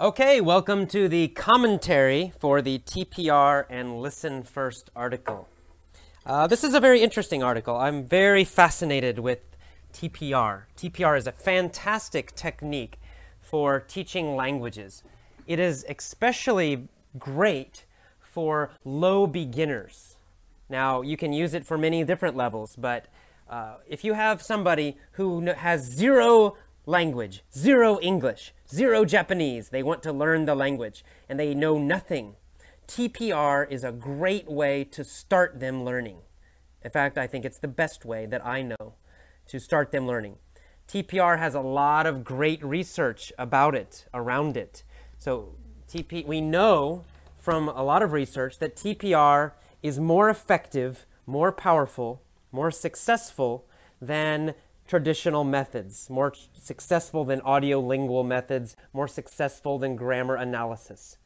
Okay, welcome to the commentary for the TPR and Listen First article. This is a very interesting article. I'm very fascinated with TPR. TPR is a fantastic technique for teaching languages. It is especially great for low beginners. Now, you can use it for many different levels, but if you have somebody who has zero language, zero English, zero Japanese, they want to learn the language, and they know nothing, TPR is a great way to start them learning. In fact, I think it's the best way that I know to start them learning. TPR has a lot of great research about it, around it. So we know from a lot of research that TPR is more effective, more powerful, more successful than traditional methods, more successful than audiolingual methods, more successful than grammar analysis.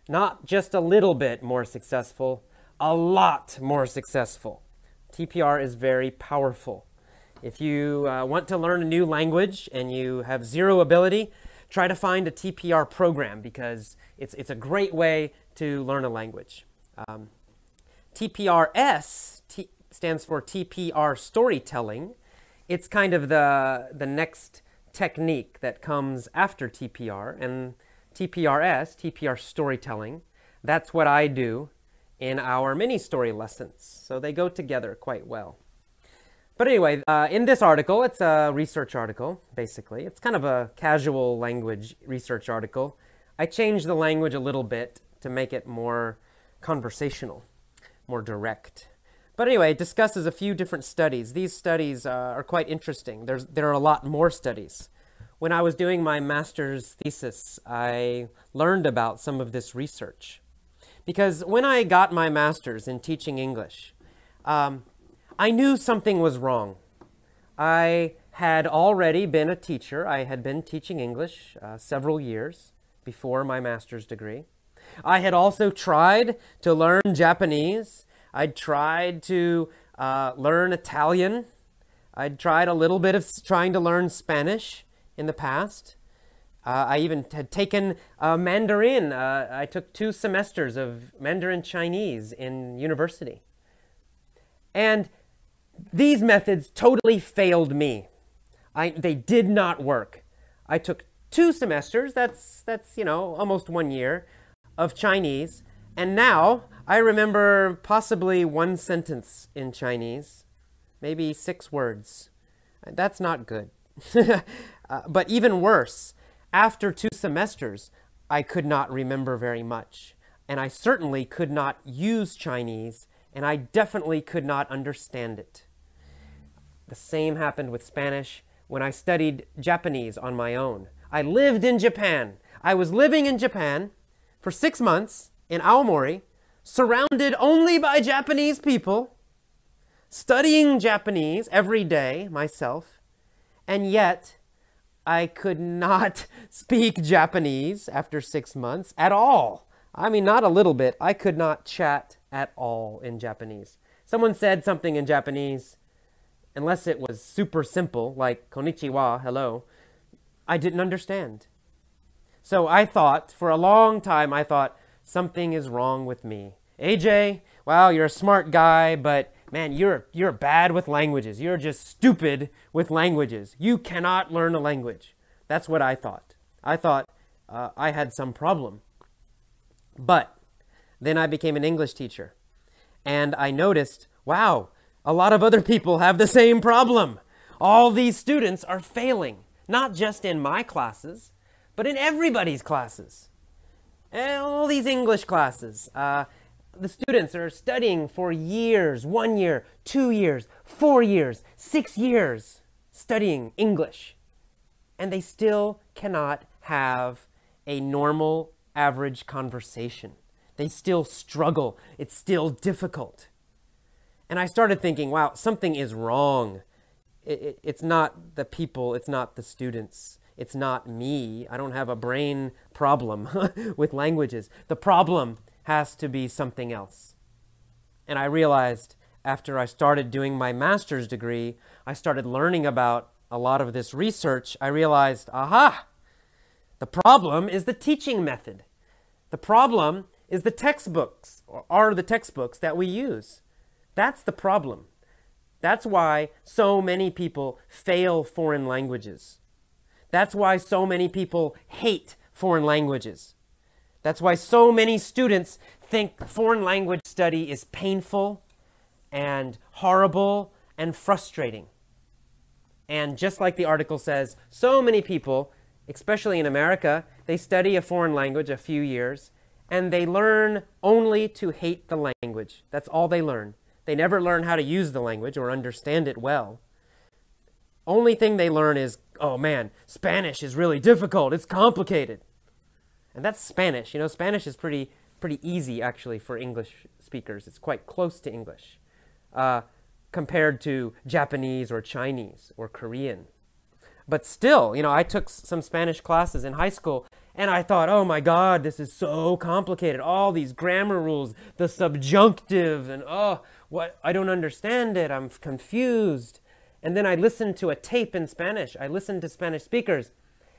Not just a little bit more successful, a lot more successful. TPR is very powerful. If you want to learn a new language and you have zero ability, try to find a TPR program because it's a great way to learn a language. TPRS stands for TPR storytelling. It's kind of the next technique that comes after TPR, and TPRS, TPR storytelling, that's what I do in our mini story lessons. So they go together quite well. But anyway, in this article, it's a research article, basically. It's kind of a casual language research article. I changed the language a little bit to make it more conversational, more direct. But anyway, it discusses a few different studies. These studies are quite interesting. There are a lot more studies. When I was doing my master's thesis, I learned about some of this research. Because when I got my master's in teaching English, I knew something was wrong. I had already been a teacher. I had been teaching English several years before my master's degree. I had also tried to learn Japanese. I'd tried to learn Italian. I'd tried a little bit of trying to learn Spanish in the past. I even had taken Mandarin. I took 2 semesters of Mandarin Chinese in university. And these methods totally failed me. They did not work. I took 2 semesters, that's almost 1 year, of Chinese, and now I remember possibly 1 sentence in Chinese, maybe 6 words. That's not good. But even worse, after 2 semesters, I could not remember very much. And I certainly could not use Chinese, and I definitely could not understand it. The same happened with Spanish when I studied Japanese on my own. I lived in Japan. I was living in Japan for 6 months in Aomori, surrounded only by Japanese people, studying Japanese every day myself, and yet I could not speak Japanese after 6 months at all. I mean, not a little bit. I could not chat at all in Japanese. Someone said something in Japanese, unless it was super simple, like konnichiwa, hello, I didn't understand. So I thought, for a long time, I thought, something is wrong with me. AJ, wow, you're a smart guy, but man, you're bad with languages. You're just stupid with languages. You cannot learn a language. That's what I thought. I thought I had some problem. But then I became an English teacher, and I noticed, wow, a lot of other people have the same problem. All these students are failing, not just in my classes, but in everybody's classes. All these English classes. The students are studying for years, 1 year, 2 years, 4 years, 6 years, studying English. And they still cannot have a normal, average conversation. They still struggle. It's still difficult. And I started thinking, wow, something is wrong. It's not the people, it's not the students. It's not me. I don't have a brain problem with languages. The problem has to be something else. And I realized after I started doing my master's degree, I started learning about a lot of this research. I realized, aha, The problem is the teaching method. The problem is the textbooks, or are the textbooks that we use. That's the problem. That's why so many people fail foreign languages. That's why so many people hate foreign languages. That's why so many students think foreign language study is painful and horrible and frustrating. And just like the article says, so many people, especially in America, they study a foreign language a few years, and they learn only to hate the language. That's all they learn. They never learn how to use the language or understand it well. Only thing they learn is, oh man, Spanish is really difficult. It's complicated. And that's Spanish. You know, Spanish is pretty easy, actually, for English speakers. It's quite close to English compared to Japanese or Chinese or Korean. But still, you know, I took some Spanish classes in high school, and I thought, oh my God, this is so complicated. All these grammar rules, the subjunctive, and what? I don't understand it. I'm confused. And then I listened to a tape in Spanish. I listened to Spanish speakers.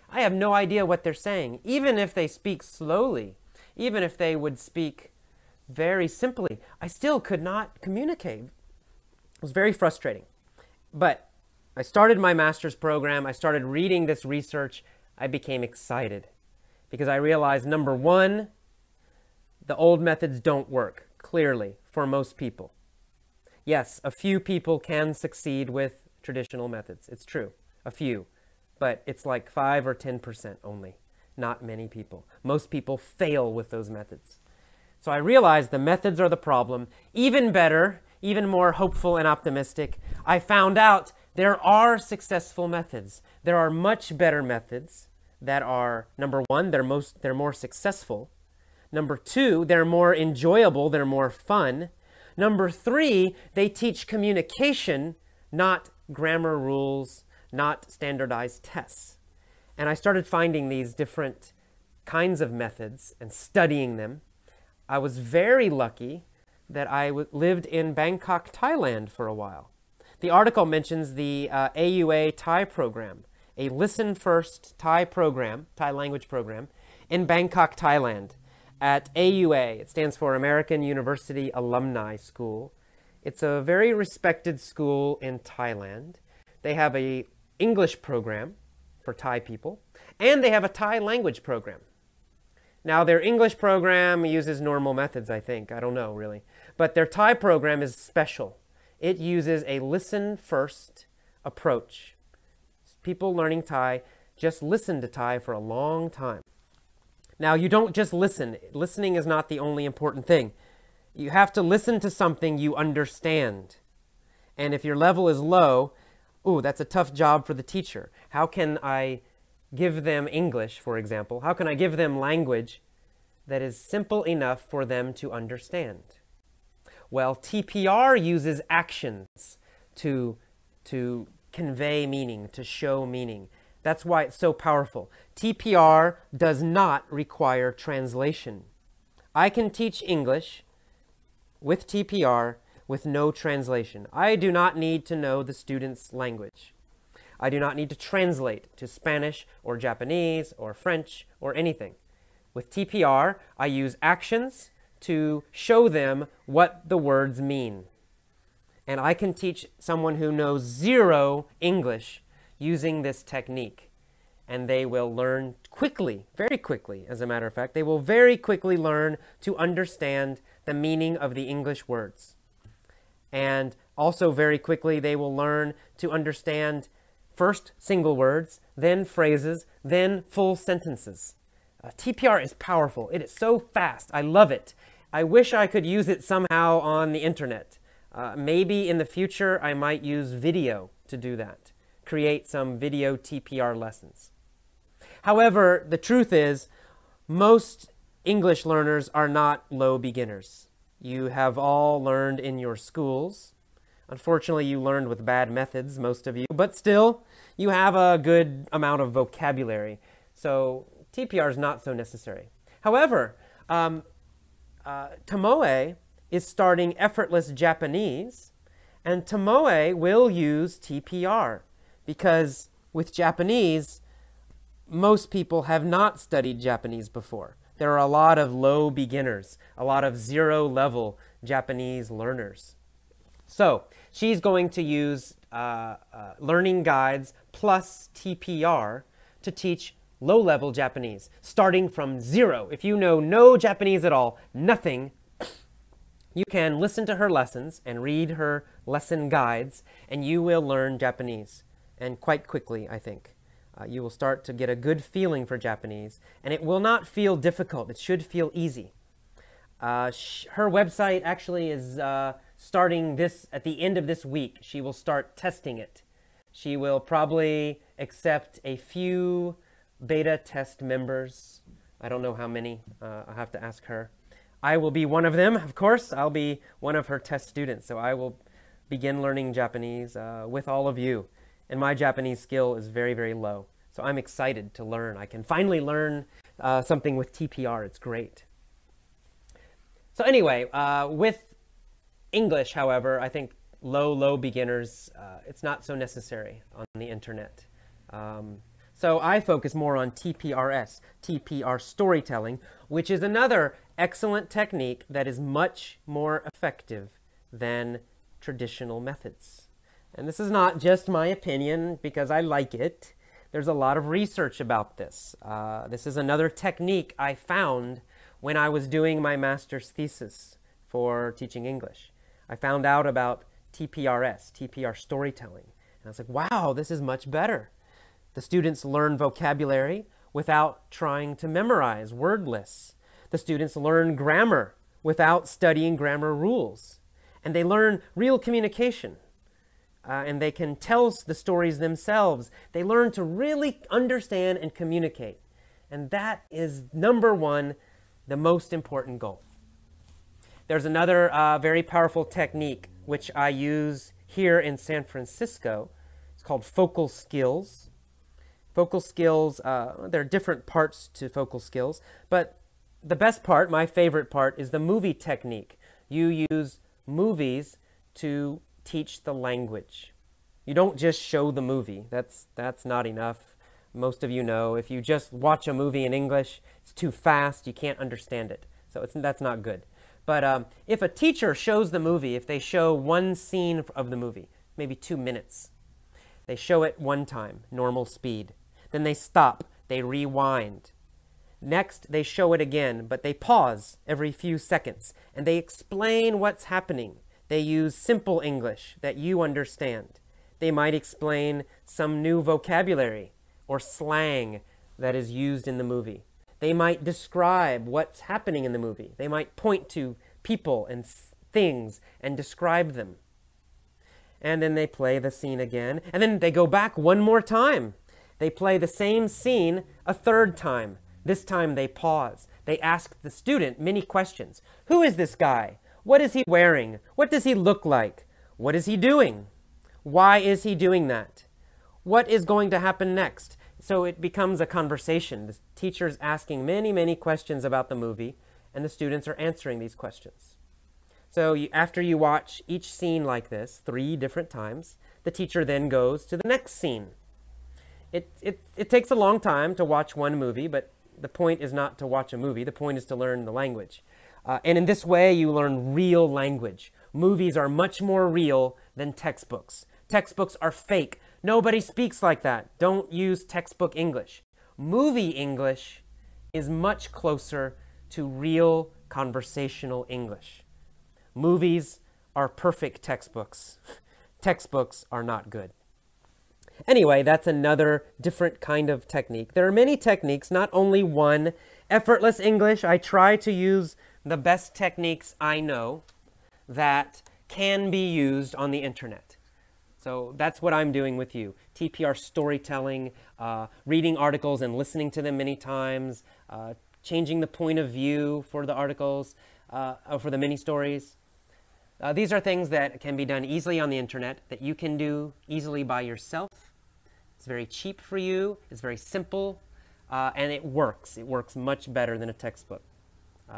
I have no idea what they're saying, even if they speak slowly, even if they would speak very simply. I still could not communicate. It was very frustrating. But I started my master's program. I started reading this research. I became excited because I realized, number one, the old methods don't work, clearly, for most people. Yes, a few people can succeed with traditional methods. It's true, a few. But it's like 5 or 10% only, not many people. Most people fail with those methods. So I realized the methods are the problem. Even better, even more hopeful and optimistic, I found out there are successful methods. There are much better methods that are, number one, they're more successful. Number two, they're more enjoyable, they're more fun. Number three, they teach communication, not grammar rules, not standardized tests. And I started finding these different kinds of methods and studying them. I was very lucky that I lived in Bangkok, Thailand for a while. The article mentions the AUA Thai program, a listen first Thai program, Thai language program, in Bangkok, Thailand at AUA. It stands for American University Alumni School. It's a very respected school in Thailand. They have an English program for Thai people, and they have a Thai language program. Now, their English program uses normal methods, I think. I don't know, really. But their Thai program is special. It uses a listen-first approach. People learning Thai just listen to Thai for a long time. Now, you don't just listen. Listening is not the only important thing. You have to listen to something you understand. And if your level is low, ooh, that's a tough job for the teacher. How can I give them English, for example? How can I give them language that is simple enough for them to understand? Well, TPR uses actions to convey meaning, to show meaning. That's why it's so powerful. TPR does not require translation. I can teach English with TPR with no translation. I do not need to know the student's language. I do not need to translate to Spanish or Japanese or French or anything. With TPR, I use actions to show them what the words mean. And I can teach someone who knows zero English using this technique. And they will learn quickly, very quickly, as a matter of fact. They will very quickly learn to understand the meaning of the English words. And also very quickly, they will learn to understand first single words, then phrases, then full sentences. TPR is powerful. It is so fast. I love it. I wish I could use it somehow on the internet. Maybe in the future, I might use video to do that. Create some video TPR lessons. However, the truth is, most English learners are not low beginners. You have all learned in your schools. Unfortunately, you learned with bad methods, most of you, but still, you have a good amount of vocabulary. So TPR is not so necessary. However, Tomoe is starting effortless Japanese, and Tomoe will use TPR because with Japanese, most people have not studied Japanese before. There are a lot of low beginners, a lot of zero-level Japanese learners. So she's going to use learning guides plus TPR to teach low-level Japanese, starting from zero. If you know no Japanese at all, nothing, you can listen to her lessons and read her lesson guides, and you will learn Japanese, and quite quickly, I think. You will start to get a good feeling for Japanese, and it will not feel difficult. It should feel easy. Her website actually is starting at the end of this week. She will start testing it. She will probably accept a few beta test members. I don't know how many. I'll have to ask her. I will be one of them, of course. I'll be one of her test students, so I will begin learning Japanese with all of you. And my Japanese skill is very, very low. So I'm excited to learn. I can finally learn something with TPR. It's great. So anyway, with English, however, I think low beginners, it's not so necessary on the internet. So I focus more on TPRS, TPR storytelling, which is another excellent technique that is much more effective than traditional methods. And this is not just my opinion because I like it. There's a lot of research about this. This is another technique I found when I was doing my master's thesis for teaching English. I found out about TPRS, TPR storytelling. And I was like, wow, this is much better. The students learn vocabulary without trying to memorize word lists. The students learn grammar without studying grammar rules. And they learn real communication. And they can tell the stories themselves. They learn to really understand and communicate. And that is, number one, the most important goal. There's another very powerful technique which I use here in San Francisco. It's called focal skills. Focal skills, there are different parts to focal skills, but the best part, my favorite part, is the movie technique. You use movies to teach the language. You don't just show the movie. That's not enough. Most of you know if you just watch a movie in English, it's too fast, you can't understand it. So that's not good. But if a teacher shows the movie, if they show one scene of the movie, maybe 2 minutes, they show it one time, normal speed. Then they stop, they rewind. Next, they show it again, but they pause every few seconds, and they explain what's happening. They use simple English that you understand. They might explain some new vocabulary or slang that is used in the movie. They might describe what's happening in the movie. They might point to people and things and describe them. And then they play the scene again. And then they go back one more time. They play the same scene a third time. This time they pause. They ask the student many questions. Who is this guy? What is he wearing? What does he look like? What is he doing? Why is he doing that? What is going to happen next? So it becomes a conversation. The teacher's asking many questions about the movie, and the students are answering these questions. So after you watch each scene like this 3 different times, the teacher then goes to the next scene. It takes a long time to watch one movie, but the point is not to watch a movie. The point is to learn the language. And in this way, you learn real language. Movies are much more real than textbooks. Textbooks are fake. Nobody speaks like that. Don't use textbook English. Movie English is much closer to real conversational English. Movies are perfect textbooks. Textbooks are not good. Anyway, that's another different kind of technique. There are many techniques, not only one. Effortless English, I try to use the best techniques I know that can be used on the internet. So that's what I'm doing with you. TPR storytelling, reading articles and listening to them many times, changing the point of view for the articles, for the mini stories. These are things that can be done easily on the internet, that you can do easily by yourself. It's very cheap for you, it's very simple, and it works. It works much better than a textbook.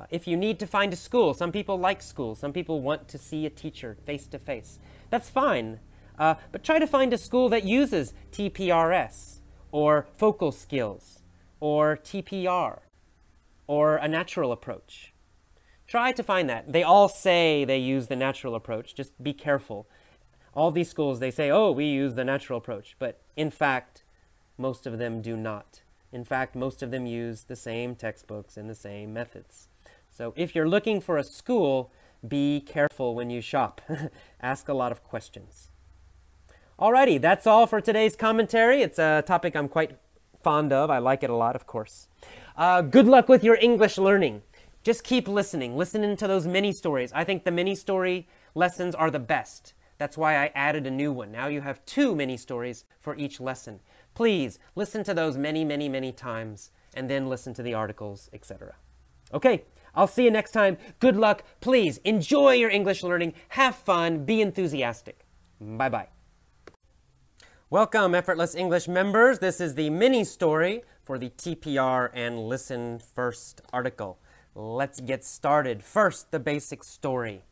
If you need to find a school, some people like school, some people want to see a teacher face to face. That's fine, but try to find a school that uses TPRS or focal skills. or TPR, or a natural approach? Try to find that. They all say they use the natural approach. Just be careful. All these schools, they say, oh, we use the natural approach. But in fact, most of them do not. In fact, most of them use the same textbooks and the same methods. So if you're looking for a school, be careful when you shop. Ask a lot of questions. Alrighty, that's all for today's commentary. It's a topic I'm quite fond of. I like it a lot, of course. Good luck with your English learning. Just keep listening. Listen to those mini stories. I think the mini story lessons are the best. That's why I added a new one. Now you have 2 mini stories for each lesson. Please listen to those many, many, many times, and then listen to the articles, etc. Okay, I'll see you next time. Good luck. Please enjoy your English learning. Have fun. Be enthusiastic. Bye-bye. Welcome, Effortless English members. This is the mini story for the TPR and Listen First article. Let's get started. First, the basic story.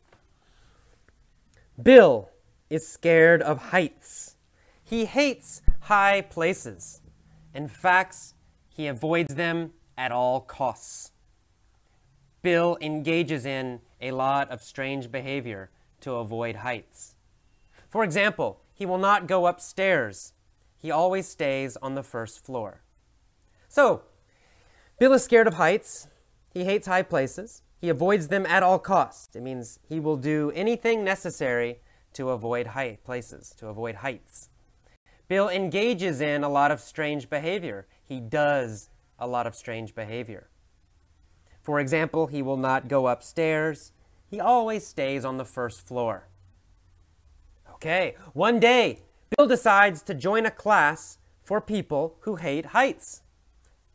Bill is scared of heights. He hates high places. In fact, he avoids them at all costs. Bill engages in a lot of strange behavior to avoid heights. For example, he will not go upstairs. He always stays on the first floor. So, Bill is scared of heights. He hates high places. He avoids them at all costs. It means he will do anything necessary to avoid high places, to avoid heights. Bill engages in a lot of strange behavior. He does a lot of strange behavior. For example, he will not go upstairs. He always stays on the first floor. Okay, one day, Bill decides to join a class for people who hate heights.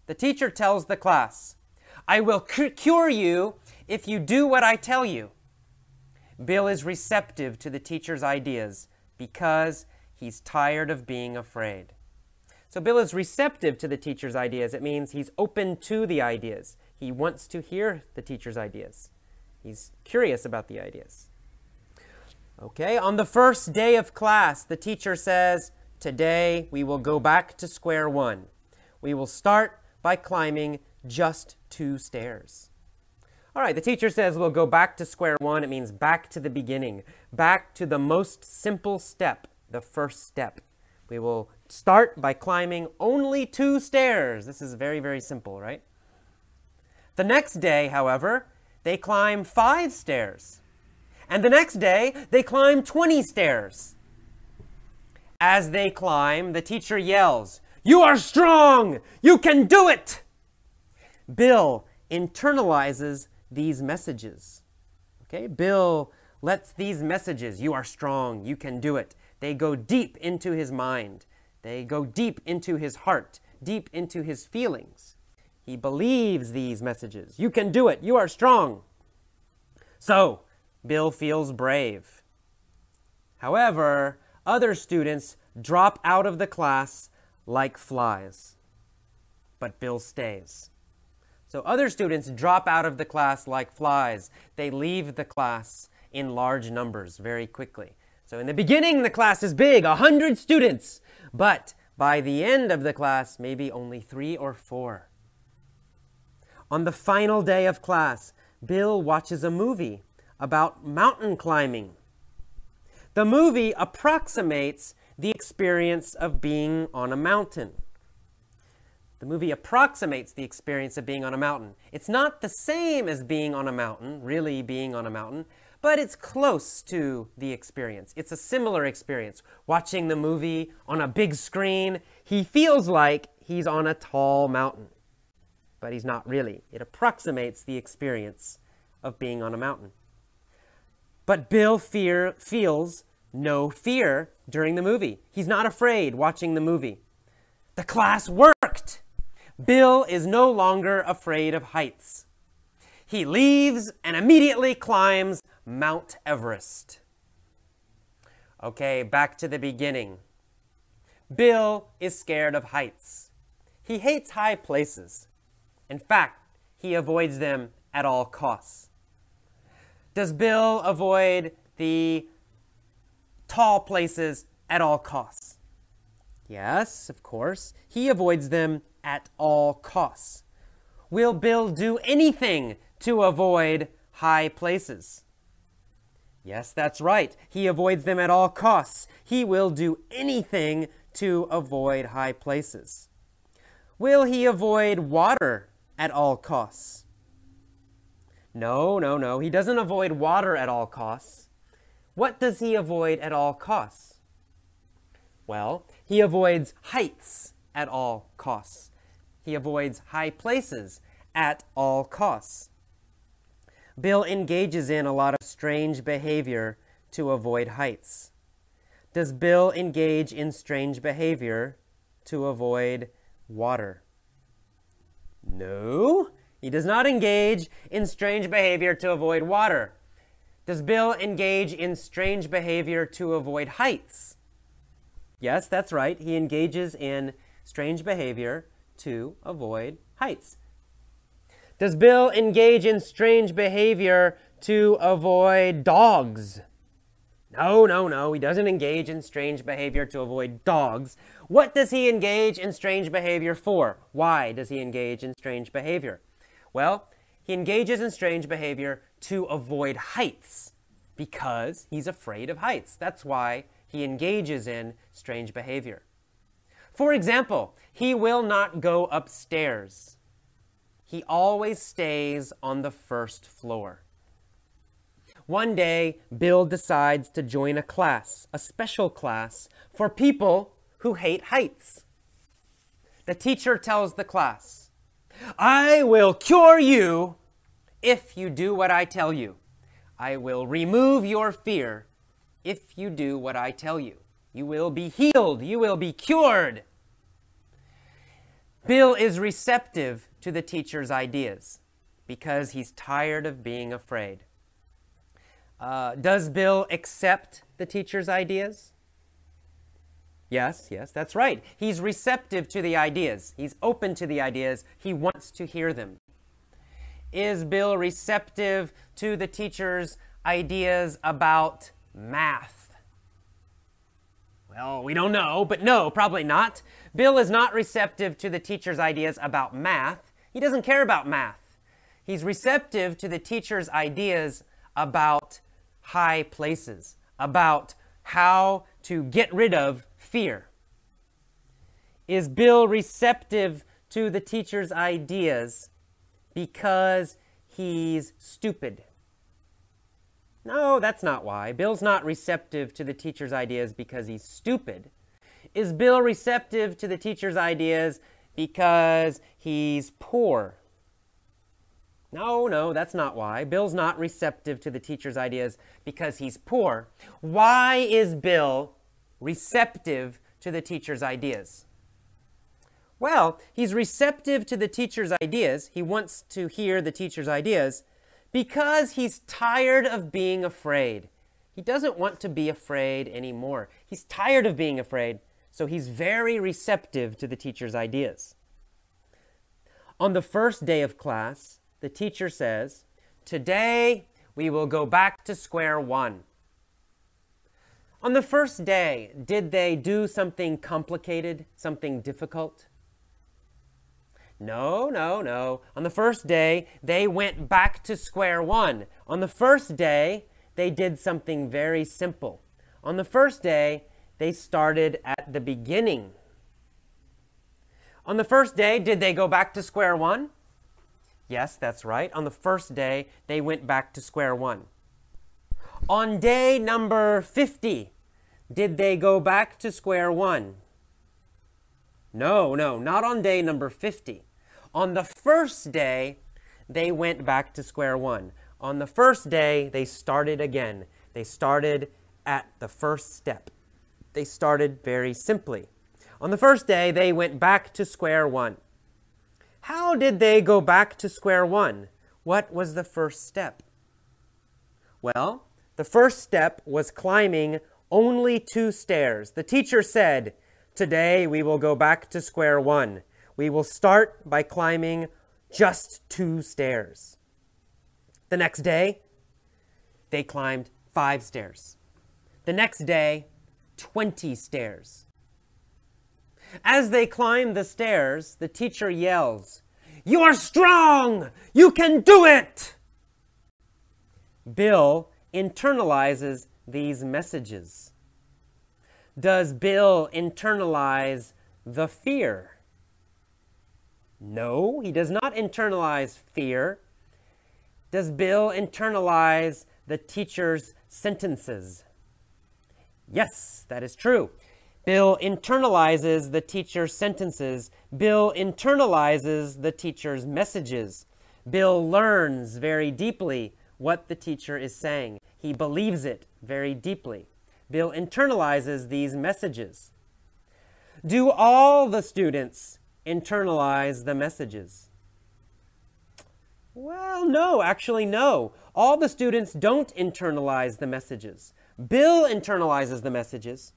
The teacher tells the class, "I will cure you if you do what I tell you." Bill is receptive to the teacher's ideas because he's tired of being afraid. So Bill is receptive to the teacher's ideas. It means he's open to the ideas. He wants to hear the teacher's ideas. He's curious about the ideas. Okay, on the first day of class, the teacher says, "Today we will go back to square one. We will start by climbing just 2 stairs." All right, the teacher says we'll go back to square one. It means back to the beginning, back to the most simple step, the first step. We will start by climbing only 2 stairs. This is very, very simple, right? The next day, however, they climb 5 stairs. And the next day, they climb 20 stairs. As they climb, the teacher yells, "You are strong! You can do it!" Bill internalizes these messages. Okay, Bill lets these messages, "You are strong, you can do it," they go deep into his mind. They go deep into his heart, deep into his feelings. He believes these messages. "You can do it, you are strong." So, Bill feels brave. However, other students drop out of the class like flies. But Bill stays. So other students drop out of the class like flies. They leave the class in large numbers very quickly. So in the beginning, the class is big, 100 students. But by the end of the class, maybe only 3 or 4. On the final day of class, Bill watches a movie about mountain climbing. The movie approximates the experience of being on a mountain. The movie approximates the experience of being on a mountain. It's not the same as being on a mountain, really being on a mountain, but it's close to the experience. It's a similar experience. Watching the movie on a big screen, he feels like he's on a tall mountain, but he's not really. It approximates the experience of being on a mountain. But Bill feels no fear during the movie. He's not afraid watching the movie. The class worked. Bill is no longer afraid of heights. He leaves and immediately climbs Mount Everest. Okay, back to the beginning. Bill is scared of heights. He hates high places. In fact, he avoids them at all costs. Does Bill avoid the tall places at all costs? Yes, of course. He avoids them at all costs? Will Bill do anything to avoid high places? Yes, that's right. He avoids them at all costs. He will do anything to avoid high places. Will he avoid water at all costs? No. He doesn't avoid water at all costs. What does he avoid at all costs? Well, he avoids heights at all costs. He avoids high places at all costs. Bill engages in a lot of strange behavior to avoid heights. Does Bill engage in strange behavior to avoid water? No, he does not engage in strange behavior to avoid water. Does Bill engage in strange behavior to avoid heights? Yes, that's right. He engages in strange behavior to avoid heights. Does Bill engage in strange behavior to avoid dogs? No. He doesn't engage in strange behavior to avoid dogs. What does he engage in strange behavior for? Why does he engage in strange behavior? Well, he engages in strange behavior to avoid heights because he's afraid of heights. That's why he engages in strange behavior. For example, he will not go upstairs. He always stays on the first floor. One day, Bill decides to join a class, a special class, for people who hate heights. The teacher tells the class, "I will cure you if you do what I tell you. I will remove your fear if you do what I tell you. You will be healed. You will be cured." Bill is receptive to the teacher's ideas because he's tired of being afraid. Does Bill accept the teacher's ideas? Yes, that's right. He's receptive to the ideas. He's open to the ideas. He wants to hear them. Is Bill receptive to the teacher's ideas about math? Well, we don't know, but no, probably not. Bill is not receptive to the teacher's ideas about math. He doesn't care about math. He's receptive to the teacher's ideas about high places, about how to get rid of fear. Is Bill receptive to the teacher's ideas because he's stupid? No, that's not why. Bill's not receptive to the teacher's ideas because he's stupid. Is Bill receptive to the teacher's ideas because he's poor? No, that's not why. Bill's not receptive to the teacher's ideas because he's poor. Why is Bill receptive to the teacher's ideas? Well, he's receptive to the teacher's ideas. He wants to hear the teacher's ideas because he's tired of being afraid. He doesn't want to be afraid anymore. He's tired of being afraid, so he's very receptive to the teacher's ideas. On the first day of class, the teacher says, "Today we will go back to square one." On the first day, did they do something complicated, something difficult? No. On the first day, they went back to square one. On the first day, they did something very simple. On the first day, they started at the beginning. On the first day, did they go back to square one? Yes, that's right. On the first day, they went back to square one. On day number 50, did they go back to square one? No, not on day number 50. On the first day, they went back to square one. On the first day, they started again. They started at the first step. They started very simply. On the first day, they went back to square one. How did they go back to square one? What was the first step? Well, the first step was climbing only 2 stairs. The teacher said, "Today we will go back to square one. We will start by climbing just 2 stairs." The next day, they climbed 5 stairs. The next day, 20 stairs. As they climb the stairs, the teacher yells, "You are strong! You can do it!" Bill internalizes these messages. Does Bill internalize the fear? No, he does not internalize fear. Does Bill internalize the teacher's sentences? Yes, that is true. Bill internalizes the teacher's sentences. Bill internalizes the teacher's messages. Bill learns very deeply what the teacher is saying. He believes it very deeply. Bill internalizes these messages. Do all the students internalize the messages? Well, no, actually no. All the students don't internalize the messages. Bill internalizes the messages,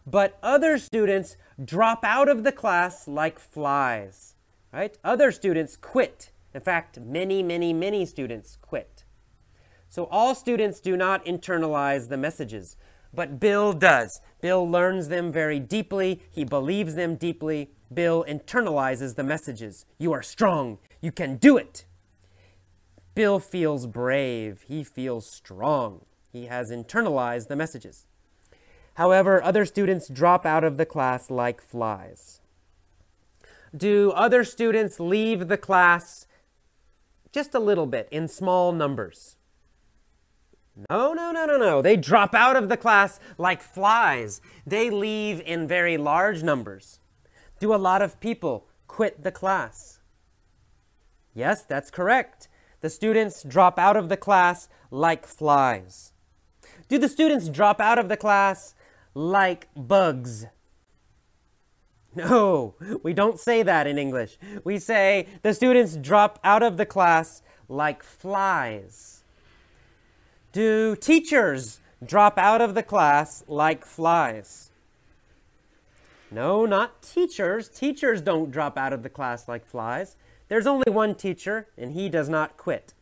but other students drop out of the class like flies, right? Other students quit. In fact, many students quit. So all students do not internalize the messages, but Bill does. Bill learns them very deeply. He believes them deeply. Bill internalizes the messages. You are strong. You can do it. Bill feels brave. He feels strong. He has internalized the messages. However, other students drop out of the class like flies. Do other students leave the class just a little bit, in small numbers? No. They drop out of the class like flies. They leave in very large numbers. Do a lot of people quit the class? Yes, that's correct. The students drop out of the class like flies. Do the students drop out of the class like bugs? No, we don't say that in English. We say the students drop out of the class like flies. Do teachers drop out of the class like flies? No, not teachers. Teachers don't drop out of the class like flies. There's only one teacher, and he does not quit.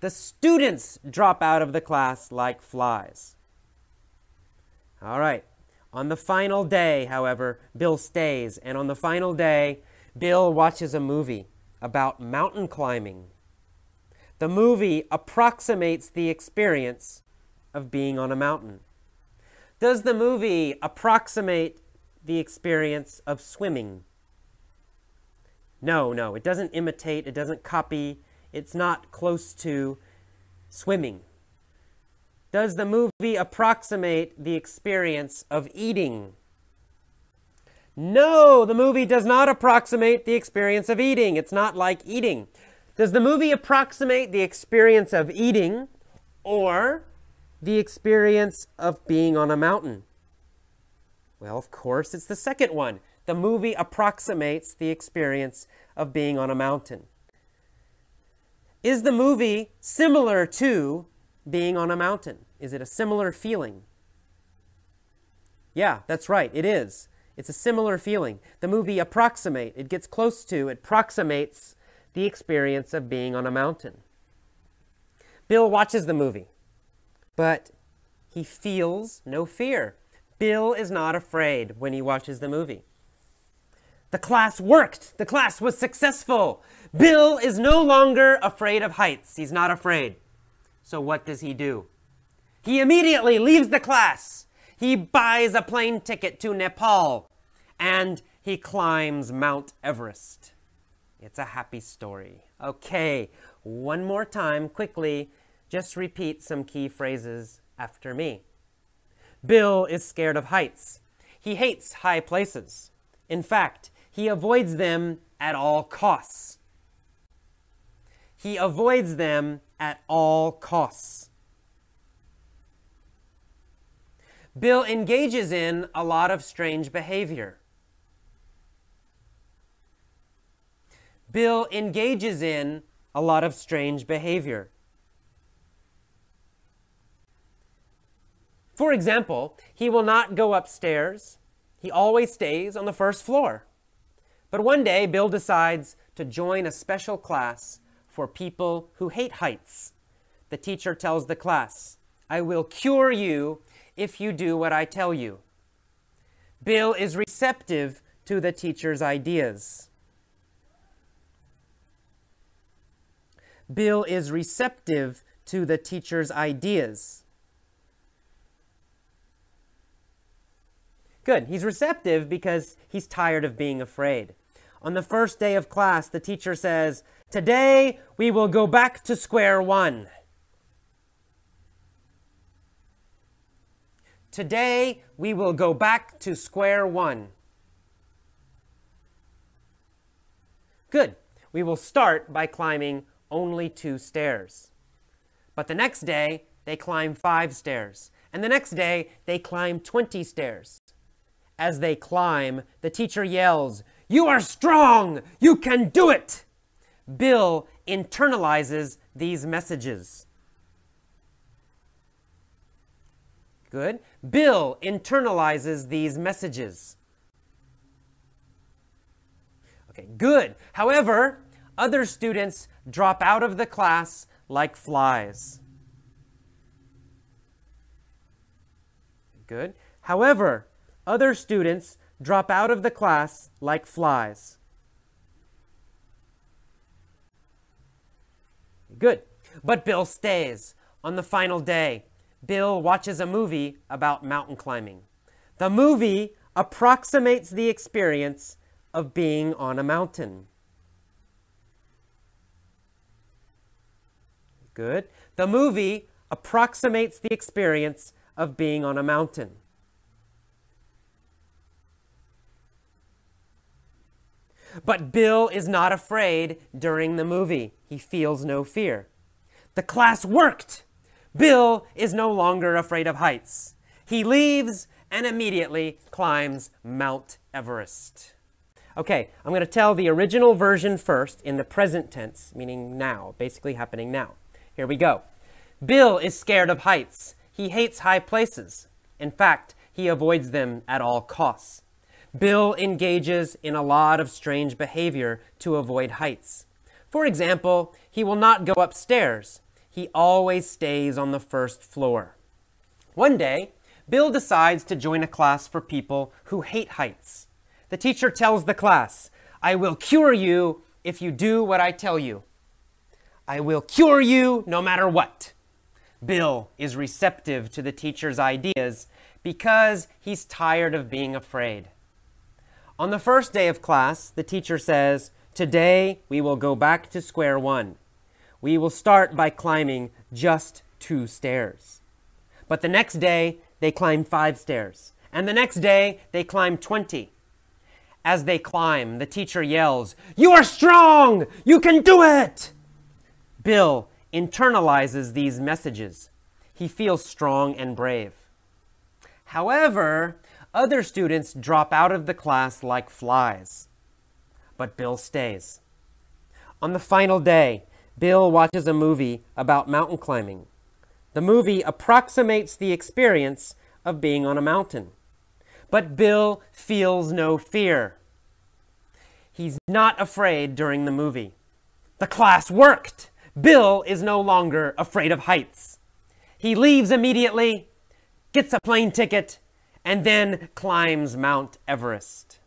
The students drop out of the class like flies. All right. On the final day, however, Bill stays, and on the final day, Bill watches a movie about mountain climbing. The movie approximates the experience of being on a mountain. Does the movie approximate the experience of swimming? No, it doesn't imitate, it doesn't copy, it's not close to swimming. Does the movie approximate the experience of eating? No, the movie does not approximate the experience of eating. It's not like eating. Does the movie approximate the experience of eating or the experience of being on a mountain? Well, of course, it's the second one. The movie approximates the experience of being on a mountain. Is the movie similar to being on a mountain? Is it a similar feeling? Yeah, that's right, it is. It's a similar feeling. The movie it gets close to, it approximates the experience of being on a mountain. Bill watches the movie, but he feels no fear. Bill is not afraid when he watches the movie. The class worked. The class was successful. Bill is no longer afraid of heights. He's not afraid. So what does he do? He immediately leaves the class. He buys a plane ticket to Nepal, and he climbs Mount Everest. It's a happy story. Okay, one more time, quickly, just repeat some key phrases after me. Bill is scared of heights. He hates high places. In fact, he avoids them at all costs. He avoids them at all costs. Bill engages in a lot of strange behavior. Bill engages in a lot of strange behavior. For example, he will not go upstairs. He always stays on the first floor. But one day, Bill decides to join a special class for people who hate heights. The teacher tells the class, "I will cure you if you do what I tell you." Bill is receptive to the teacher's ideas. Bill is receptive to the teacher's ideas. Good. He's receptive because he's tired of being afraid. On the first day of class, the teacher says, "Today we will go back to square one." Today we will go back to square one. Good. We will start by climbing only 2 stairs. But the next day, they climb 5 stairs. And the next day, they climb 20 stairs. As they climb, the teacher yells, "You are strong! You can do it!" Bill internalizes these messages. Good. Bill internalizes these messages. Okay, good. However, other students drop out of the class like flies. Good. However, other students drop out of the class like flies. Good. But Bill stays. On the final day, Bill watches a movie about mountain climbing. The movie approximates the experience of being on a mountain. Good. The movie approximates the experience of being on a mountain. But Bill is not afraid during the movie. He feels no fear. The class worked. Bill is no longer afraid of heights. He leaves and immediately climbs Mount Everest. Okay, I'm going to tell the original version first in the present tense, meaning now, basically happening now. Here we go. Bill is scared of heights. He hates high places. In fact, he avoids them at all costs. Bill engages in a lot of strange behavior to avoid heights. For example, he will not go upstairs. He always stays on the first floor. One day, Bill decides to join a class for people who hate heights. The teacher tells the class, "I will cure you if you do what I tell you." I will cure you no matter what. Bill is receptive to the teacher's ideas because he's tired of being afraid. On the first day of class, the teacher says, "Today we will go back to square one. We will start by climbing just 2 stairs." But the next day, they climb 5 stairs. And the next day, they climb 20. As they climb, the teacher yells, "You are strong! You can do it!" Bill internalizes these messages. He feels strong and brave. However, other students drop out of the class like flies. But Bill stays. On the final day, Bill watches a movie about mountain climbing. The movie approximates the experience of being on a mountain. But Bill feels no fear. He's not afraid during the movie. The class worked. Bill is no longer afraid of heights. He leaves immediately, gets a plane ticket, and then climbs Mount Everest.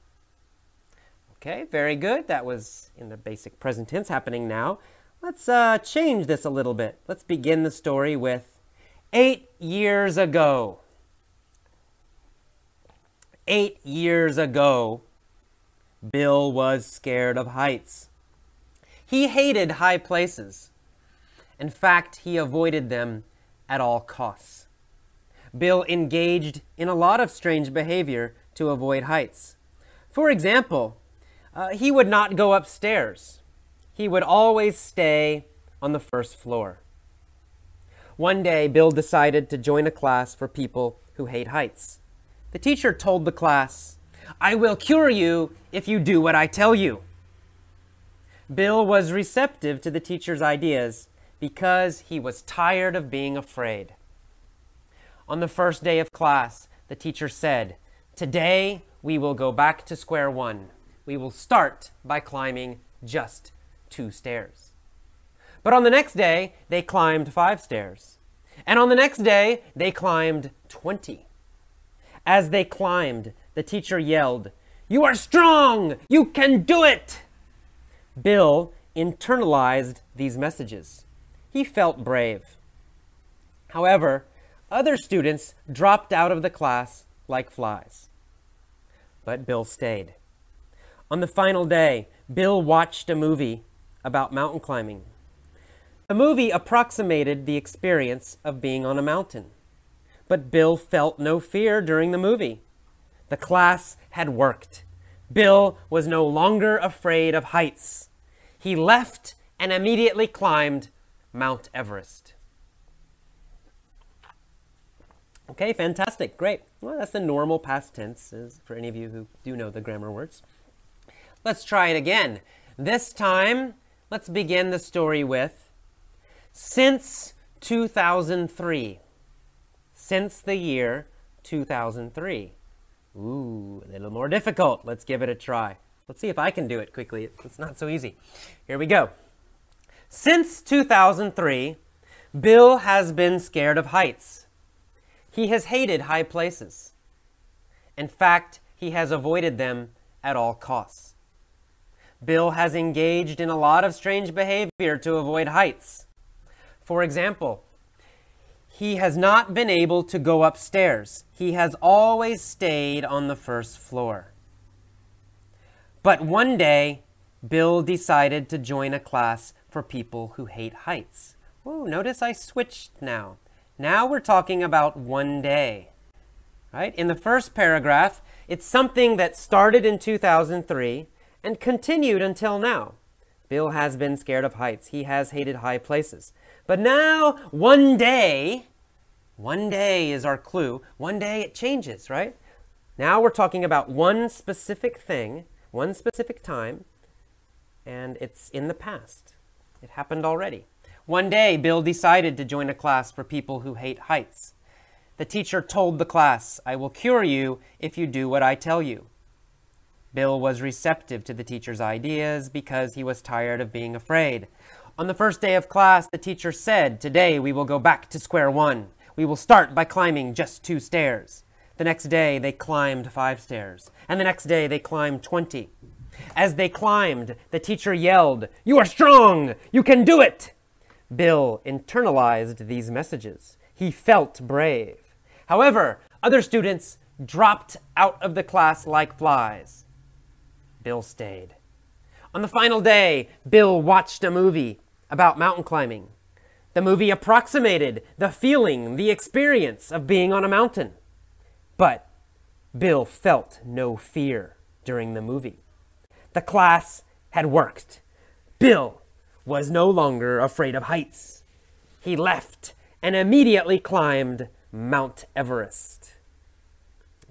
Okay, very good. That was in the basic present tense happening now. Let's change this a little bit. Let's begin the story with 8 years ago. 8 years ago, Bill was scared of heights. He hated high places. In fact, he avoided them at all costs. Bill engaged in a lot of strange behavior to avoid heights. For example, he would not go upstairs. He would always stay on the first floor. One day, Bill decided to join a class for people who hate heights. The teacher told the class, "I will cure you if you do what I tell you." Bill was receptive to the teacher's ideas because he was tired of being afraid. On the first day of class, the teacher said, "Today we will go back to square one. We will start by climbing just 2 stairs." But on the next day, they climbed 5 stairs. And on the next day, they climbed 20. As they climbed, the teacher yelled, You are strong! You can do it! Bill internalized these messages. He felt brave. However, other students dropped out of the class like flies. But Bill stayed. On the final day, Bill watched a movie about mountain climbing. The movie approximated the experience of being on a mountain. But Bill felt no fear during the movie. The class had worked. Bill was no longer afraid of heights. He left and immediately climbed Mount Everest. Okay, fantastic, great. Well, that's the normal past tense for any of you who do know the grammar words. Let's try it again. This time, let's begin the story with since 2003. Since the year 2003. Ooh, a little more difficult. Let's give it a try. Let's see if I can do it quickly. It's not so easy. Here we go. Since 2003, Bill has been scared of heights. He has hated high places. In fact, he has avoided them at all costs. Bill has engaged in a lot of strange behavior to avoid heights. For example, he has not been able to go upstairs. He has always stayed on the first floor. But one day, Bill decided to join a class for people who hate heights. Whoa, notice I switched now. Now we're talking about one day. Right? In the first paragraph, it's something that started in 2003 and continued until now. Bill has been scared of heights. He has hated high places. But now, one day is our clue. One day it changes, right? Now we're talking about one specific thing, one specific time, and it's in the past. It happened already. One day, Bill decided to join a class for people who hate heights. The teacher told the class, "I will cure you if you do what I tell you." Bill was receptive to the teacher's ideas because he was tired of being afraid. On the first day of class, the teacher said, "Today we will go back to square one. We will start by climbing just 2 stairs." The next day, they climbed 5 stairs. And the next day, they climbed 20. As they climbed, the teacher yelled, "You are strong! You can do it!" Bill internalized these messages. He felt brave. However, other students dropped out of the class like flies. Bill stayed. On the final day, Bill watched a movie about mountain climbing. The movie approximated the feeling, the experience of being on a mountain. But Bill felt no fear during the movie. The class had worked. Bill was no longer afraid of heights. He left and immediately climbed Mount Everest.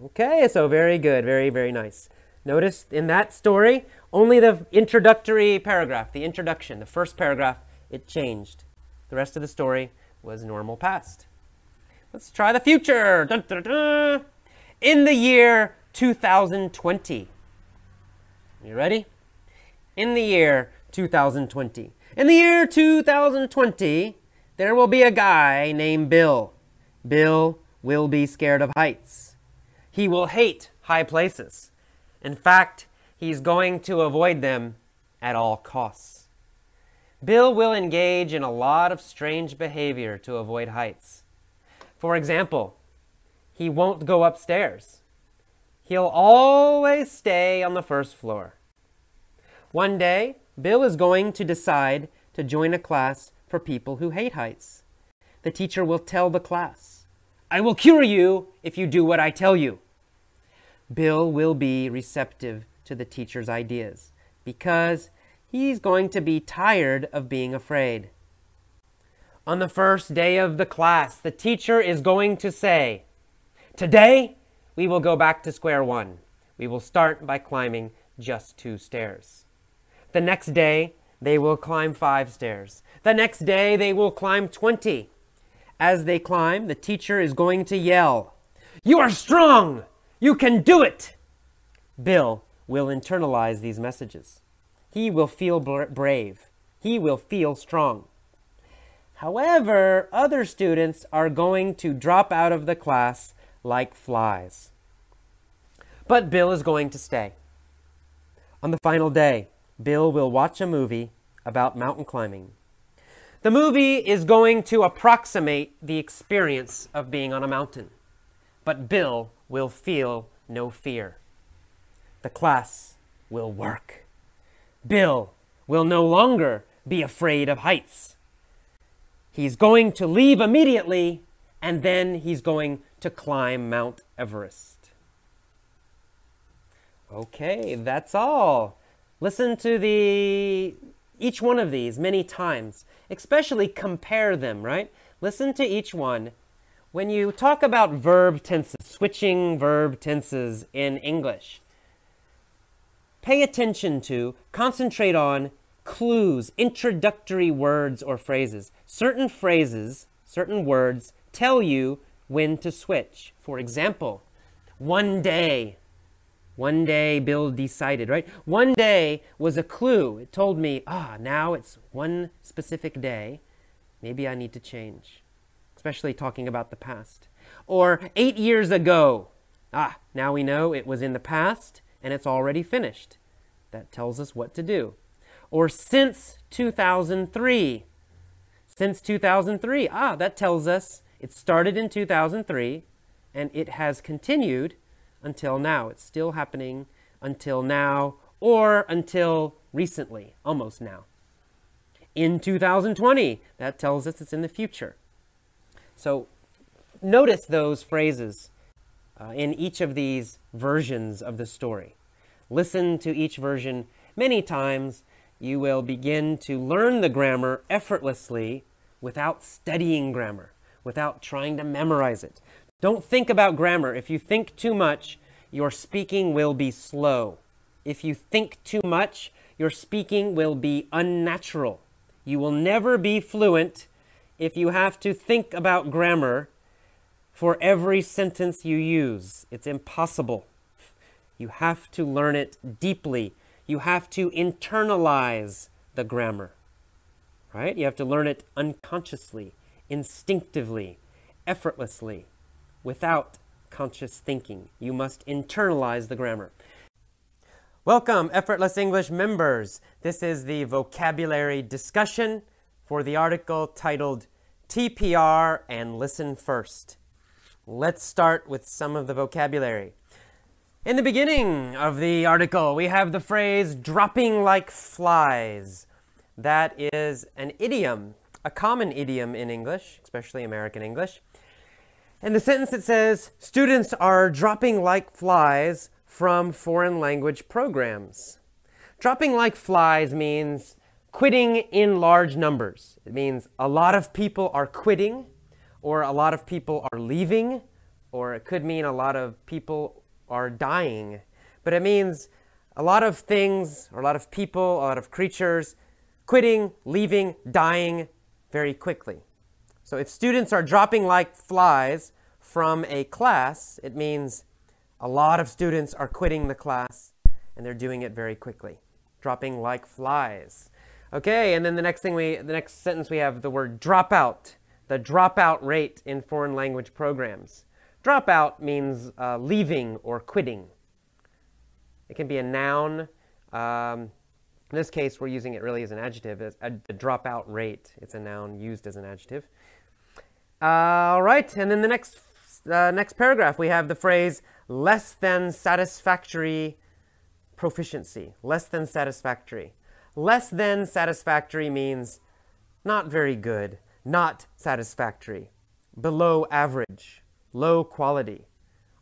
Okay, so very good, very, very nice. Notice in that story, only the introductory paragraph, the introduction, the first paragraph, it changed. The rest of the story was normal past. Let's try the future. Dun, dun, dun. In the year 2020. You ready? In the year 2020. In the year 2020, there will be a guy named Bill. Bill will be scared of heights. He will hate high places. In fact, he's going to avoid them at all costs. Bill will engage in a lot of strange behavior to avoid heights. For example, he won't go upstairs. He'll always stay on the first floor. One day, Bill is going to decide to join a class for people who hate heights. The teacher will tell the class, "I will cure you if you do what I tell you." Bill will be receptive to the teacher's ideas because he's going to be tired of being afraid. On the first day of the class, the teacher is going to say, "Today, we will go back to square one. We will start by climbing just 2 stairs." The next day, they will climb 5 stairs. The next day, they will climb 20. As they climb, the teacher is going to yell, "You are strong! You can do it!" Bill will internalize these messages. He will feel brave. He will feel strong. However, other students are going to drop out of the class like flies. But Bill is going to stay. On the final day, Bill will watch a movie about mountain climbing. The movie is going to approximate the experience of being on a mountain, but Bill will feel no fear. The class will work. Bill will no longer be afraid of heights. He's going to leave immediately, and then he's going to climb Mount Everest. Okay, that's all. Listen to each one of these many times, especially compare them, right? Listen to each one. When you talk about verb tenses, switching verb tenses in English, pay attention to, concentrate on clues, introductory words or phrases. Certain phrases, certain words tell you when to switch. For example, one day. One day Bill decided, right? One day was a clue. It told me, now it's one specific day. Maybe I need to change, especially talking about the past. Or 8 years ago. Now we know it was in the past and it's already finished. That tells us what to do. Or since 2003. Since 2003. That tells us it started in 2003 and it has continued until now. It's still happening until now or until recently, almost now. In 2020, that tells us it's in the future. So notice those phrases in each of these versions of the story. Listen to each version many times. You will begin to learn the grammar effortlessly without studying grammar, without trying to memorize it. Don't think about grammar. If you think too much, your speaking will be slow. If you think too much, your speaking will be unnatural. You will never be fluent if you have to think about grammar for every sentence you use. It's impossible. You have to learn it deeply. You have to internalize the grammar, right? You have to learn it unconsciously, instinctively, effortlessly, without conscious thinking. You must internalize the grammar. Welcome, Effortless English members. This is the vocabulary discussion for the article titled TPR and Listen First. Let's start with some of the vocabulary. In the beginning of the article, we have the phrase dropping like flies. That is an idiom, a common idiom in English, especially American English. In the sentence it says, students are dropping like flies from foreign language programs. Dropping like flies means quitting in large numbers. It means a lot of people are quitting, or a lot of people are leaving, or it could mean a lot of people are dying. But it means a lot of things, or a lot of people, a lot of creatures, quitting, leaving, dying very quickly. So if students are dropping like flies from a class, it means a lot of students are quitting the class and they're doing it very quickly. Dropping like flies. Okay, and then the next sentence we have the word dropout. The dropout rate in foreign language programs. Dropout means leaving or quitting. It can be a noun. In this case, we're using it really as an adjective. The dropout rate, it's a noun used as an adjective. All right, and then the next paragraph, we have the phrase less than satisfactory proficiency. Less than satisfactory. Less than satisfactory means not very good, not satisfactory, below average, low quality.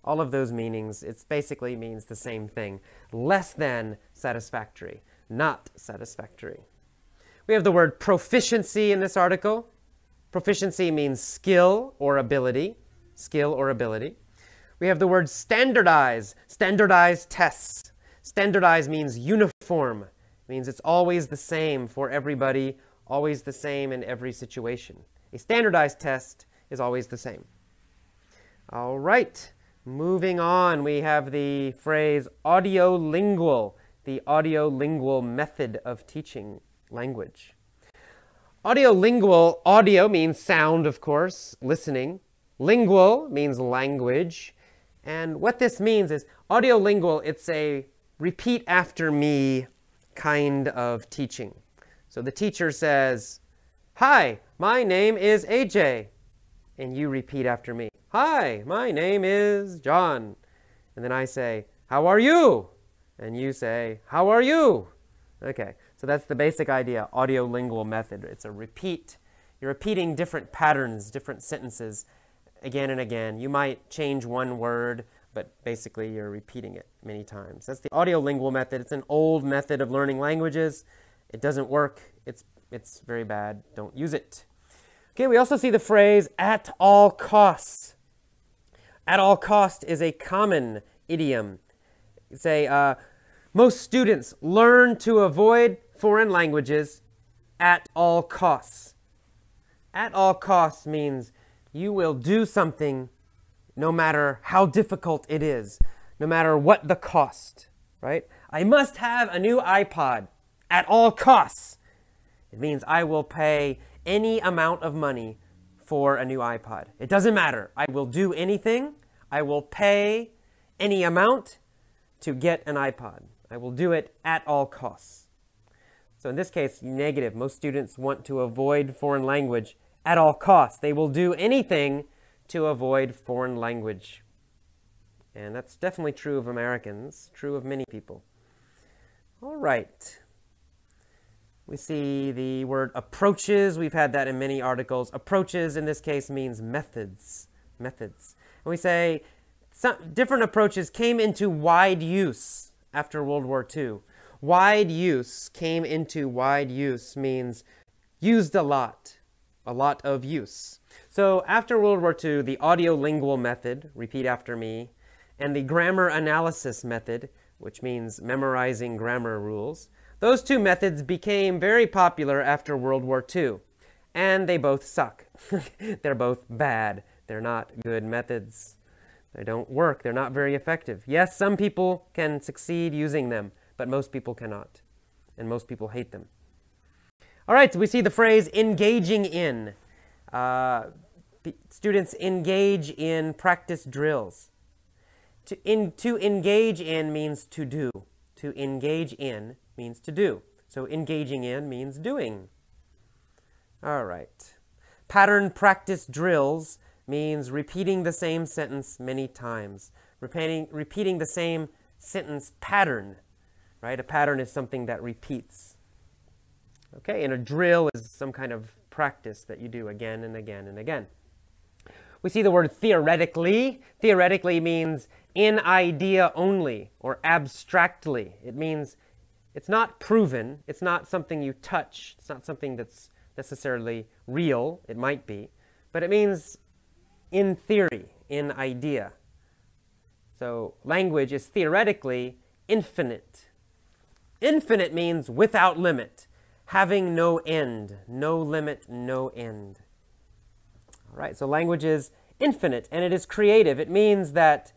All of those meanings, it basically means the same thing. Less than satisfactory, not satisfactory. We have the word proficiency in this article. Proficiency means skill or ability. Skill or ability. We have the word standardize. Standardized tests. Standardize means uniform. It means it's always the same for everybody, always the same in every situation. A standardized test is always the same. All right, moving on, we have the phrase audiolingual, the audiolingual method of teaching language. Audiolingual, audio means sound, of course, listening. Lingual means language. And what this means is audiolingual, it's a repeat after me kind of teaching. So the teacher says, "Hi, my name is AJ." And you repeat after me. "Hi, my name is John." And then I say, "How are you?" And you say, "How are you?" Okay, so that's the basic idea, audiolingual method. It's a repeat. You're repeating different patterns, different sentences again and again. You might change one word, but basically you're repeating it many times. That's the audiolingual method. It's an old method of learning languages. It doesn't work. It's very bad. Don't use it. Okay, we also see the phrase "at all costs." At all cost is a common idiom. Say, most students learn to avoid foreign languages at all costs. At all costs means you will do something no matter how difficult it is, no matter what the cost, right? I must have a new iPod at all costs. It means I will pay any amount of money for a new iPod. It doesn't matter. I will do anything. I will pay any amount to get an iPod. I will do it at all costs. So in this case, negative. Most students want to avoid foreign language at all costs. They will do anything to avoid foreign language. And that's definitely true of Americans, true of many people. All right. We see the word approaches. We've had that in many articles. Approaches in this case means methods. Methods. And we say some different approaches came into wide use after World War II. Wide use, came into wide use, means used a lot of use. So after World War II, the audiolingual method, repeat after me, and the grammar analysis method, which means memorizing grammar rules, those two methods became very popular after World War II, and they both suck. They're both bad. They're not good methods. They don't work. They're not very effective. Yes, some people can succeed using them, but most people cannot, and most people hate them. All right, so we see the phrase engaging in. Students engage in practice drills. To engage in means to do. To engage in means to do. So engaging in means doing. All right. Pattern practice drills means repeating the same sentence many times. Repeating the same sentence pattern. Right? A pattern is something that repeats. Okay, and a drill is some kind of practice that you do again and again and again. We see the word theoretically. Theoretically means in idea only or abstractly. It means it's not proven. It's not something you touch. It's not something that's necessarily real. It might be. But it means in theory, in idea. So language is theoretically infinite. Infinite means without limit. Having no end, no limit, no end. All right, so language is infinite and it is creative. It means that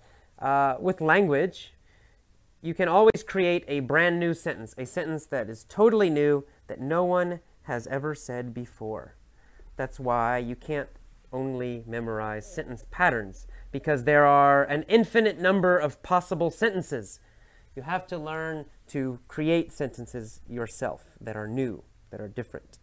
with language, you can always create a brand new sentence, a sentence that is totally new, that no one has ever said before. That's why you can't only memorize sentence patterns, because there are an infinite number of possible sentences. You have to learn to create sentences yourself that are new, that are different.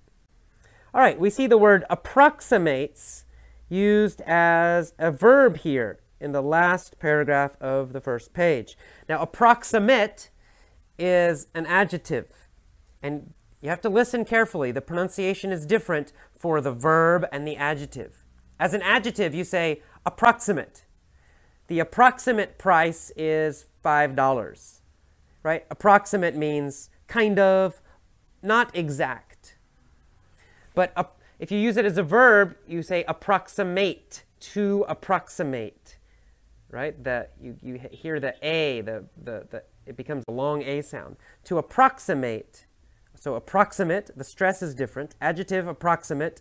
All right, we see the word approximates used as a verb here in the last paragraph of the first page. Now, approximate is an adjective, and you have to listen carefully. The pronunciation is different for the verb and the adjective. As an adjective, you say approximate. The approximate price is $5. Right? Approximate means kind of, not exact. But if you use it as a verb, you say approximate, to approximate. Right? You hear the A, it becomes a long A sound. To approximate. So approximate, the stress is different. Adjective, approximate.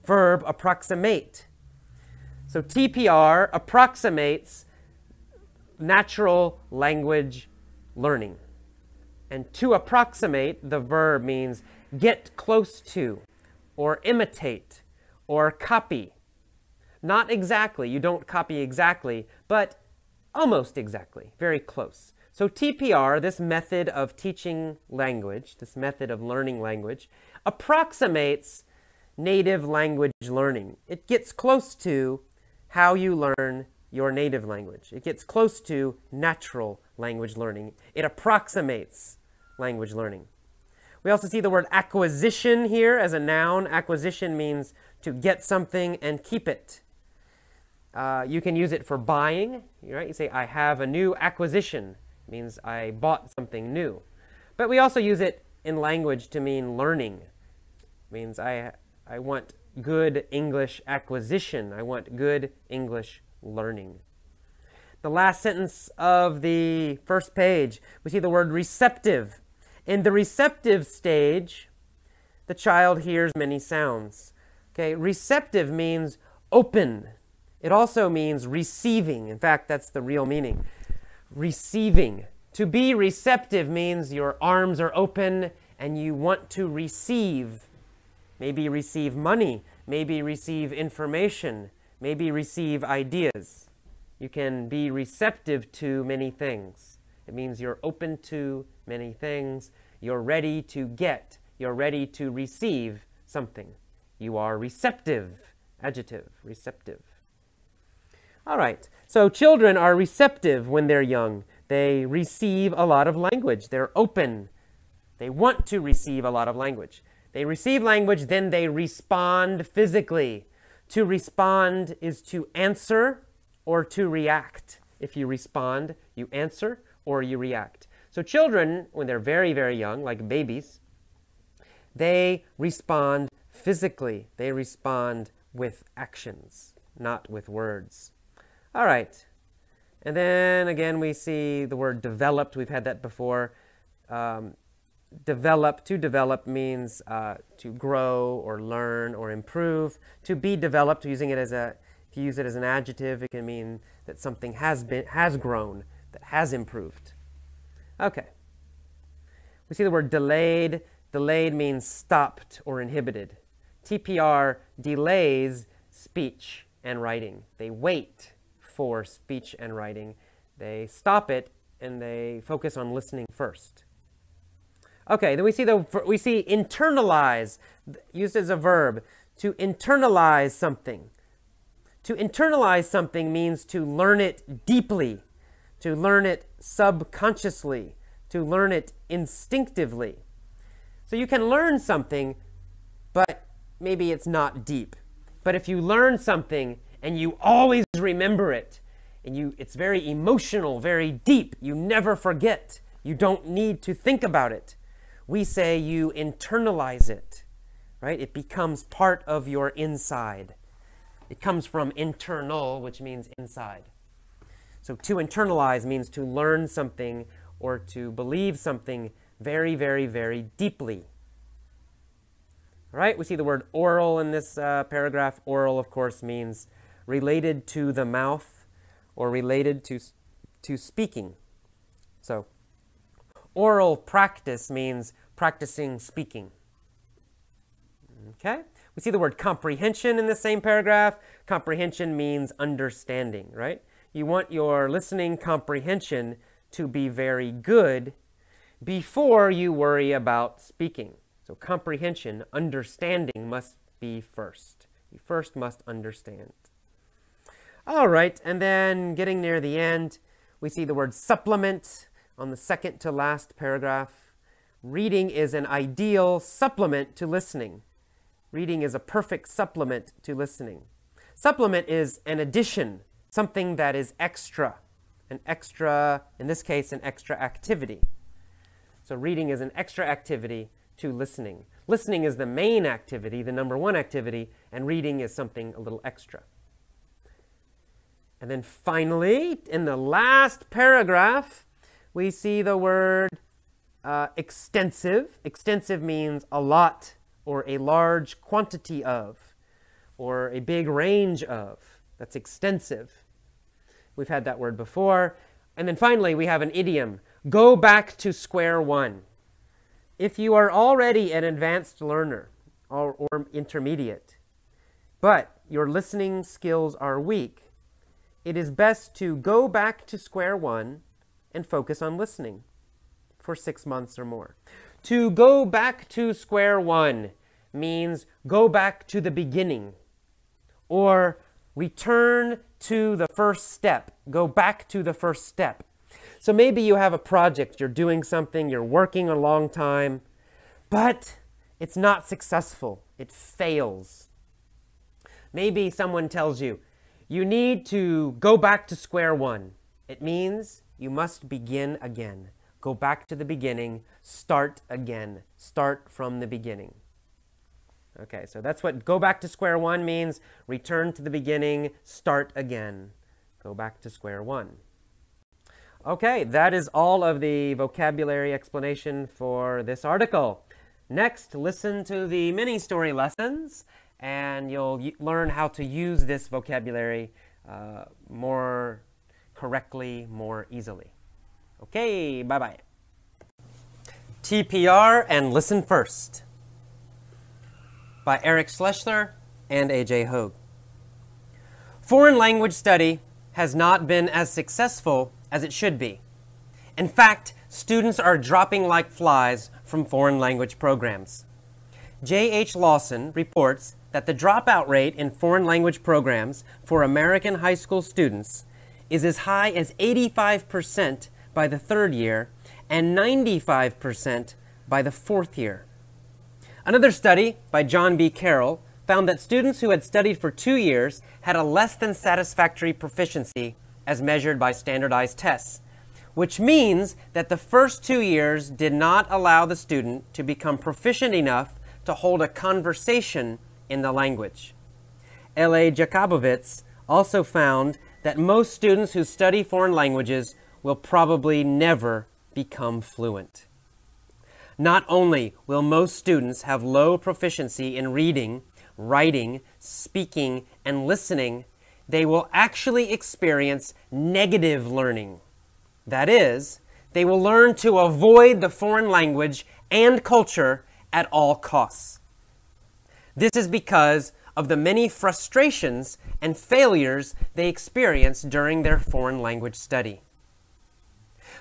Verb, approximate. So TPR approximates natural language learning. And to approximate, the verb means get close to, or imitate, or copy. Not exactly, you don't copy exactly, but almost exactly, very close. So TPR, this method of teaching language, this method of learning language, approximates native language learning. It gets close to how you learn your native language. It gets close to natural language learning. It approximates language learning. We also see the word acquisition here as a noun. Acquisition means to get something and keep it. You can use it for buying, right? You say, I have a new acquisition. It means I bought something new. But we also use it in language to mean learning. It means I want good English acquisition. I want good English learning. The last sentence of the first page, we see the word receptive. In the receptive stage, the child hears many sounds. Okay, receptive means open. It also means receiving. In fact, that's the real meaning. Receiving. To be receptive means your arms are open and you want to receive. Maybe receive money, maybe receive information, maybe receive ideas. You can be receptive to many things. It means you're open to many things. You're ready to get, you're ready to receive something. You are receptive. Adjective, receptive. All right, so children are receptive when they're young. They receive a lot of language. They're open. They want to receive a lot of language. They receive language, then they respond physically. To respond is to answer or to react. If you respond, you answer or you react. So children, when they're very, very young, like babies, they respond physically. They respond with actions, not with words. All right. And then again, we see the word developed. We've had that before. To develop means to grow or learn or improve. To be developed, using it as if you use it as an adjective, it can mean that something has grown, that has improved. Okay. We see the word delayed. Delayed means stopped or inhibited. TPR delays speech and writing. They wait for speech and writing. They stop it and they focus on listening first. Okay, then we see internalize, used as a verb, to internalize something. To internalize something means to learn it deeply, to learn it subconsciously, to learn it instinctively. So you can learn something, but maybe it's not deep. But if you learn something and you always remember it, and it's very emotional, very deep, you never forget, you don't need to think about it, we say you internalize it, right? It becomes part of your inside. It comes from internal, which means inside. So to internalize means to learn something or to believe something very, very, very deeply. All right, we see the word oral in this paragraph. Oral, of course, means related to the mouth or related to speaking. So oral practice means practicing speaking. Okay? We see the word comprehension in the same paragraph. Comprehension means understanding, right? You want your listening comprehension to be very good before you worry about speaking. So comprehension, understanding must be first. You first must understand. All right, and then getting near the end, we see the word supplement on the second to last paragraph. Reading is an ideal supplement to listening. Reading is a perfect supplement to listening. Supplement is an addition, something that is extra. An extra, in this case, an extra activity. So reading is an extra activity to listening. Listening is the main activity, the number one activity, and reading is something a little extra. And then finally, in the last paragraph, we see the word extensive. Extensive means a lot or a large quantity of or a big range of. That's extensive. We've had that word before. And then finally, we have an idiom. Go back to square one. If you are already an advanced learner or intermediate, but your listening skills are weak, it is best to go back to square one and focus on listening for 6 months or more. To go back to square one means go back to the beginning, or return to the first step, go back to the first step. So maybe you have a project, you're doing something, you're working a long time, but it's not successful, it fails. Maybe someone tells you, you need to go back to square one. It means you must begin again. Go back to the beginning, start again, start from the beginning. Okay, so that's what go back to square one means. Return to the beginning, start again. Go back to square one. Okay, that is all of the vocabulary explanation for this article. Next, listen to the mini story lessons, and you'll learn how to use this vocabulary more correctly, more easily. Okay, bye-bye. TPR and Listen First by Eric Schlechler and A.J. Hogue. Foreign language study has not been as successful as it should be. In fact, students are dropping like flies from foreign language programs. J.H. Lawson reports that the dropout rate in foreign language programs for American high school students is as high as 85% by the third year and 95% by the fourth year. Another study by John B. Carroll found that students who had studied for 2 years had a less than satisfactory proficiency as measured by standardized tests, which means that the first 2 years did not allow the student to become proficient enough to hold a conversation in the language. L.A. Jakubowicz also found that most students who study foreign languages will probably never become fluent. Not only will most students have low proficiency in reading, writing, speaking, and listening, they will actually experience negative learning. That is, they will learn to avoid the foreign language and culture at all costs. This is because of the many frustrations and failures they experience during their foreign language study.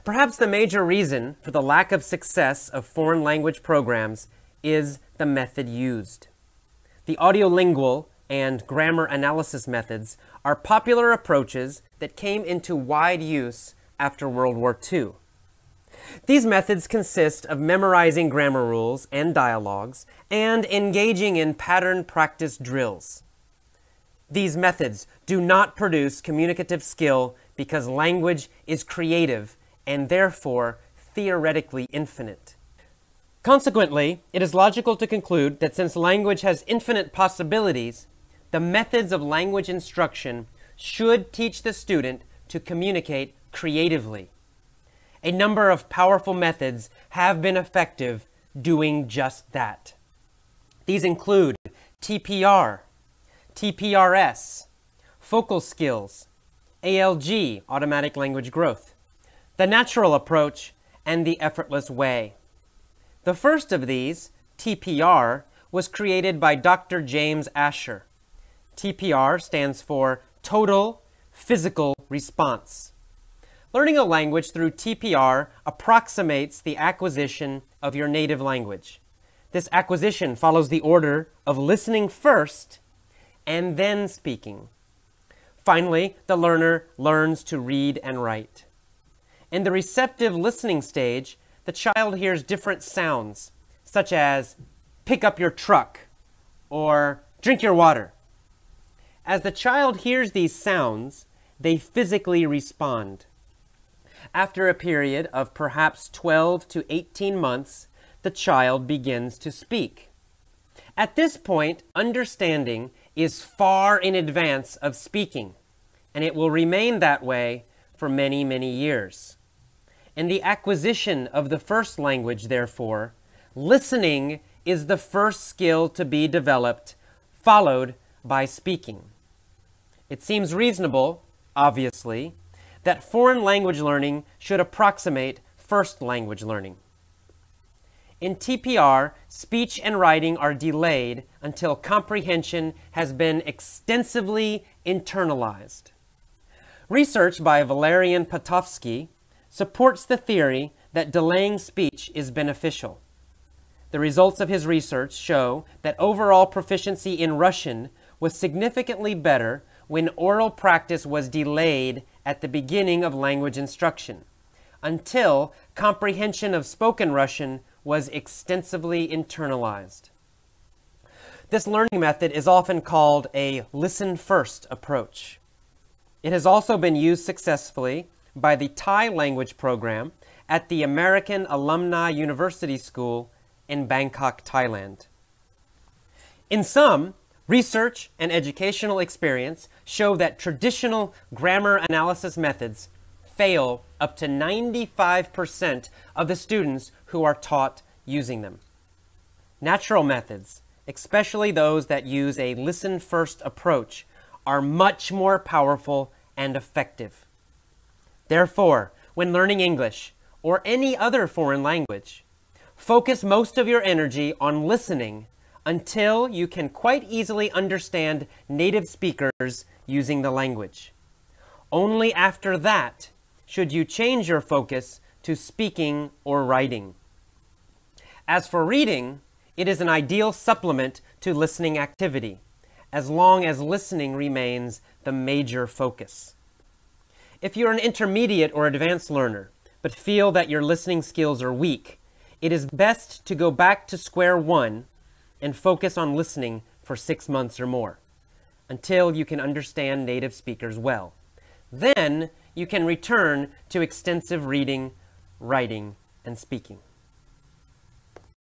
Perhaps the major reason for the lack of success of foreign language programs is the method used. The audiolingual and grammar analysis methods are popular approaches that came into wide use after World War II. These methods consist of memorizing grammar rules and dialogues and engaging in pattern practice drills. These methods do not produce communicative skill because language is creative and therefore theoretically infinite. Consequently, it is logical to conclude that since language has infinite possibilities, the methods of language instruction should teach the student to communicate creatively. A number of powerful methods have been effective doing just that. These include TPR, TPRS, focal skills, ALG, automatic language growth, the natural approach, and the effortless way. The first of these, TPR, was created by Dr. James Asher. TPR stands for Total Physical Response. Learning a language through TPR approximates the acquisition of your native language. This acquisition follows the order of listening first and then speaking. Finally, the learner learns to read and write. In the receptive listening stage, the child hears different sounds, such as pick up your truck or drink your water. As the child hears these sounds, they physically respond. After a period of perhaps 12 to 18 months, the child begins to speak. At this point, understanding is far in advance of speaking, and it will remain that way for many, many years. In the acquisition of the first language, therefore, listening is the first skill to be developed, followed by speaking. It seems reasonable, obviously, that foreign language learning should approximate first language learning. In TPR, speech and writing are delayed until comprehension has been extensively internalized. Research by Valerian Potovsky supports the theory that delaying speech is beneficial. The results of his research show that overall proficiency in Russian was significantly better when oral practice was delayed at the beginning of language instruction, until comprehension of spoken Russian was extensively internalized. This learning method is often called a listen-first approach. It has also been used successfully by the Thai language program at the American Alumni University School in Bangkok, Thailand. In sum, research and educational experience show that traditional grammar analysis methods fail up to 95% of the students who are taught using them. Natural methods, especially those that use a listen-first approach, are much more powerful and effective. Therefore, when learning English or any other foreign language, focus most of your energy on listening until you can quite easily understand native speakers using the language. Only after that should you change your focus to speaking or writing. As for reading, it is an ideal supplement to listening activity, as long as listening remains the major focus. If you're an intermediate or advanced learner, but feel that your listening skills are weak, it is best to go back to square one and focus on listening for 6 months or more, until you can understand native speakers well. Then you can return to extensive reading, writing, and speaking.